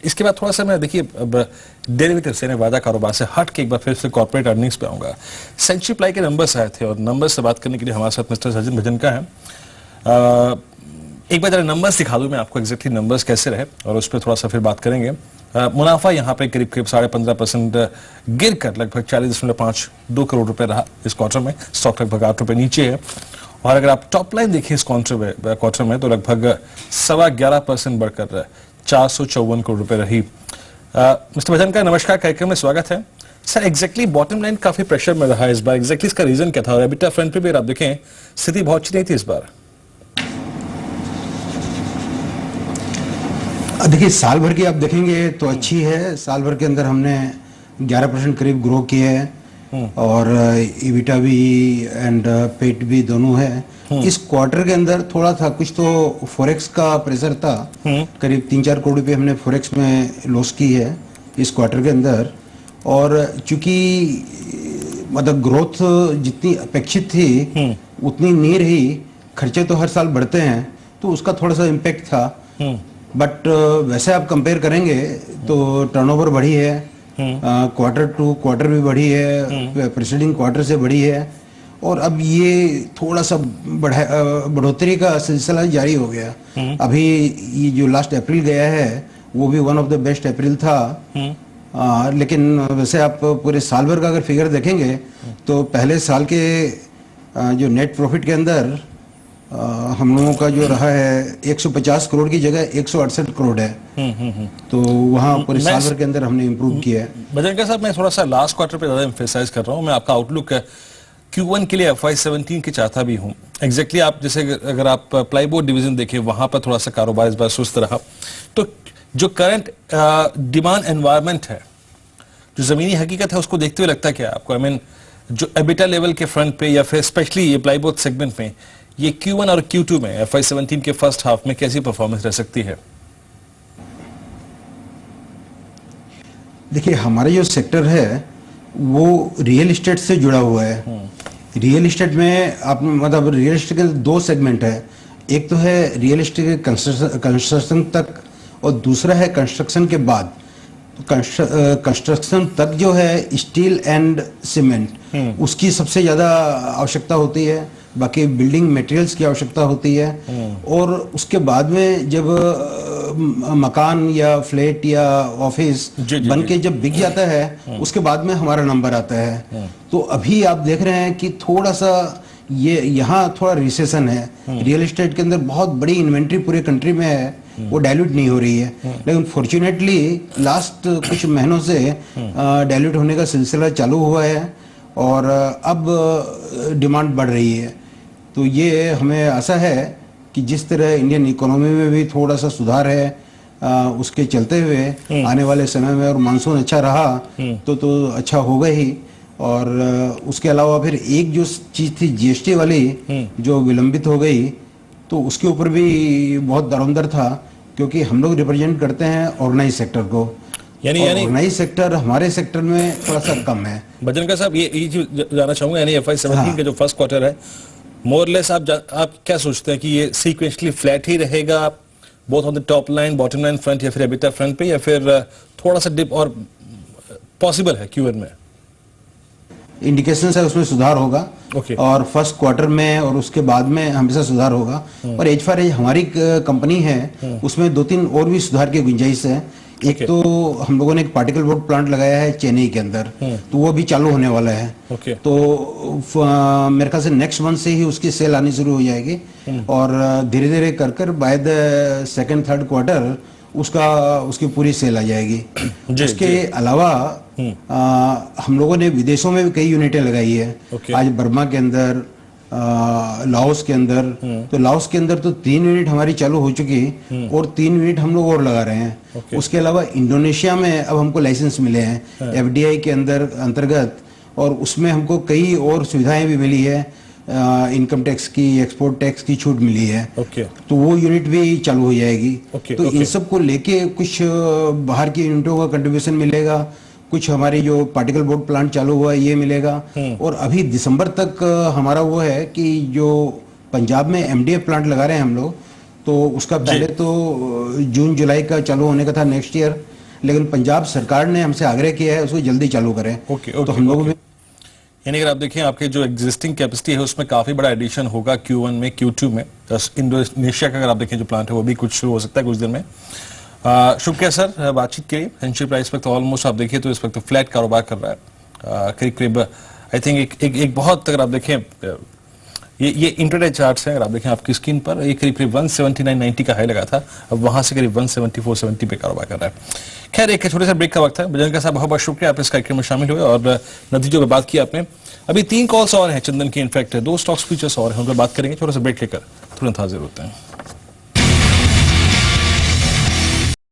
इसके बाद थोड़ा सा मैं देखिए अब डेरिवेटिव से वादा कारोबार से हट के एक बार फिर से कॉर्पोरेट अर्निंग्स पे आऊंगा। सेंचुरी प्लाई के नंबर्स आए थे और नंबर्स से बात करने के लिए हमारे साथ मिस्टर सचिन भजनका है। एक बार जरा नंबर्स दिखा दूं मैं आपको एग्जैक्टली नंबर्स कैसे रहे और उस पर थोड़ा सा फिर बात करेंगे। मुनाफा यहाँ पे करीब करीब 15.5% गिर कर लगभग 40.52 करोड़ रुपए रहा इस क्वार्टर में। स्टॉक लगभग 8 रुपए नीचे है और अगर आप टॉप लाइन देखिए इस क्वार्टर में तो लगभग 11.25% बढ़कर 454 करोड़ रुपए रही। मिस्टर भजन का नमस्कार, कार्यक्रम में स्वागत है। सर एग्जैक्टली बॉटम लाइन काफी प्रेशर में रहा है इस बार, एग्जैक्टली इसका रीजन क्या था? और एबिटा फ्रंट पे भी आप देखें स्थिति बहुत अच्छी नहीं थी इस बार। देखिए साल भर की आप देखेंगे तो अच्छी है। साल भर के अंदर हमने 11% करीब ग्रो किया है और इबिटा भी एंड पेट भी दोनों है। इस क्वार्टर के अंदर थोड़ा था कुछ तो फॉरेक्स का प्रेशर था, करीब 3-4 करोड़ रुपए हमने फॉरेक्स में लॉस की है इस क्वार्टर के अंदर। और चूंकि मतलब ग्रोथ जितनी अपेक्षित थी उतनी नहीं रही, खर्चे तो हर साल बढ़ते हैं तो उसका थोड़ा सा इम्पैक्ट था। बट वैसे आप कंपेयर करेंगे तो टर्नओवर बढ़ी है, क्वार्टर टू क्वार्टर भी बढ़ी है, प्रीसीडिंग क्वार्टर से बढ़ी है और अब ये थोड़ा सा बढ़ोतरी का सिलसिला जारी हो गया। अभी ये जो लास्ट अप्रैल गया है वो भी वन ऑफ द बेस्ट अप्रैल था। लेकिन वैसे आप पूरे साल भर का अगर फिगर देखेंगे तो पहले साल के जो नेट प्रॉफिट के अंदर हम लोगों का जो रहा है 150 करोड़ की जगह 168 करोड़ है। तो वहाँ पूरे साल भर के अंदर हमने इम्प्रूव किया है। भजनका साहब मैं थोड़ा सा लास्ट क्वार्टर पे ज्यादा एम्फेसाइज कर रहा हूँ। मैं आपका आउटलुक Q1 के लिए FY17 की चाहता भी हूँ। एग्जैक्टली आप जैसे अगर आप प्लाईबोर्ड डिवीजन देखें वहां पर थोड़ा सा कारोबार इस बार सुस्त रहा। तो जो करंट डिमांड एनवायरमेंट है, जो जमीनी हकीकत है, उसको देखते हुए लगता है क्या आपको? आई मीन जो एबिटा लेवल के फ्रंट पे या फिर स्पेशली ये प्लाईबोर्ड सेगमेंट में ये Q1 और Q2 में FY17 के फर्स्ट हाफ में कैसी परफॉर्मेंस रह सकती है? देखिए हमारा जो सेक्टर है वो रियल एस्टेट से जुड़ा हुआ है। रियल एस्टेट में आप मतलब रियल एस्टेट के दो सेगमेंट है, एक तो है रियल एस्टेट के कंस्ट्रक्शन तक और दूसरा है कंस्ट्रक्शन के बाद। कंस्ट्रक्शन तक जो है स्टील एंड सीमेंट उसकी सबसे ज्यादा आवश्यकता होती है, बाकी बिल्डिंग मटेरियल्स की आवश्यकता होती है। और उसके बाद में जब मकान या फ्लैट या ऑफिस बन के जब बिक जाता है उसके बाद में हमारा नंबर आता है। तो अभी आप देख रहे हैं कि थोड़ा सा ये यहाँ थोड़ा रिसेशन है। रियल एस्टेट के अंदर बहुत बड़ी इन्वेंट्री पूरे कंट्री में है, वो डाइल्यूट नहीं हो रही है। लेकिन फॉर्चुनेटली लास्ट कुछ महीनों से डाइल्यूट होने का सिलसिला चालू हुआ है और अब डिमांड बढ़ रही है। तो ये हमें आशा है कि जिस तरह इंडियन इकोनॉमी में भी थोड़ा सा सुधार है उसके चलते हुए आने वाले समय में, और मानसून अच्छा रहा तो अच्छा होगा ही। और उसके अलावा फिर एक जो चीज थी जीएसटी वाली जो विलंबित हो गई तो उसके ऊपर भी बहुत दरअंदर था, क्योंकि हम लोग रिप्रेजेंट करते हैं ऑर्गेनाइज सेक्टर को। यानी ऑर्गेनाइज सेक्टर हमारे सेक्टर में थोड़ा सा कम है। भजनका साहब ये जानना चाहूंगा, यानी FY17 का जो फर्स्ट क्वार्टर है मोरलेस आप क्या सोचते हैं कि ये सीक्वेंशली फ्लैट ही रहेगा both on the top line bottom line front, या फिर एबिटा फ्रंट पे, या फिर थोड़ा सा डिप और पॉसिबल है Q1 में? इंडिकेशन है उसमें सुधार होगा। और फर्स्ट क्वार्टर में और उसके बाद में हमेशा सुधार होगा। और एज फार एज हमारी कंपनी है उसमें 2-3 और भी सुधार की गुंजाइश है। एक तो हम लोगों ने एक पार्टिकल बोर्ड प्लांट लगाया है चेन्नई के अंदर, तो वो भी चालू होने वाला है। तो मेरे ख्याल से नेक्स्ट मंथ से ही उसकी सेल आनी शुरू हो जाएगी और धीरे धीरे कर by the second third quarter उसकी पूरी सेल आ जाएगी। उसके अलावा हम लोगों ने विदेशों में भी कई यूनिटें लगाई है। आज बर्मा के अंदर, लाओस के अंदर, तो लाओस के अंदर तो 3 यूनिट हमारी चालू हो चुकी और 3 यूनिट हम लोग और लगा रहे हैं। उसके अलावा इंडोनेशिया में अब हमको लाइसेंस मिले हैं FDI के अंतर्गत, और उसमें हमको कई और सुविधाएं भी मिली है। इनकम टैक्स की, एक्सपोर्ट टैक्स की छूट मिली है। तो वो यूनिट भी चालू हो जाएगी। तो इन सब को लेके कुछ बाहर की यूनिटों का कंट्रीब्यूशन मिलेगा, कुछ हमारी जो पार्टिकल बोर्ड प्लांट चालू हुआ है ये मिलेगा। और अभी दिसंबर तक हमारा वो है कि जो पंजाब में MDF प्लांट लगा रहे हैं हम लोग, तो उसका पहले तो जून जुलाई का चालू होने का था नेक्स्ट ईयर, लेकिन पंजाब सरकार ने हमसे आग्रह किया है उसको जल्दी चालू करें। तो हम लोग भी, यानी अगर आप देखें आपके जो एग्जिस्टिंग कैपेसिटी है उसमें काफी बड़ा एडिशन होगा Q1 में, Q2 में। इंडोनेशिया का अगर आप देखें जो प्लांट है वो भी कुछ शुरू हो सकता है कुछ दिन में। शुक्रिया सर बातचीत के लिए। एनर्जी प्राइस वक्त ऑलमोस्ट आप देखिए तो इस वक्त फ्लैट कारोबार कर रहा है करीब करीब। आई थिंक एक बहुत, अगर आप देखें ये इंटरडे चार्ट्स हैं, अगर आप देखें आपकी स्क्रीन पर, ये करीब करीब 179.90 का हाई लगा था, अब वहां से करीब 174.70 पे कारोबार कर रहा है। खैर एक छोटे से ब्रेक का वक्त है। बजरंग साहब बहुत बहुत शुक्रिया, आप इस कार्यक्रम में शामिल हुए और नतीजों पर बात की आपने। अभी 3 कॉल्स और हैं चंदन की, इनफैक्ट 2 स्टॉक्स फीचर्स और हैं, उन पर बात करेंगे। छोटा सा ब्रेक लेकर तुरंत हाजिर होते हैं।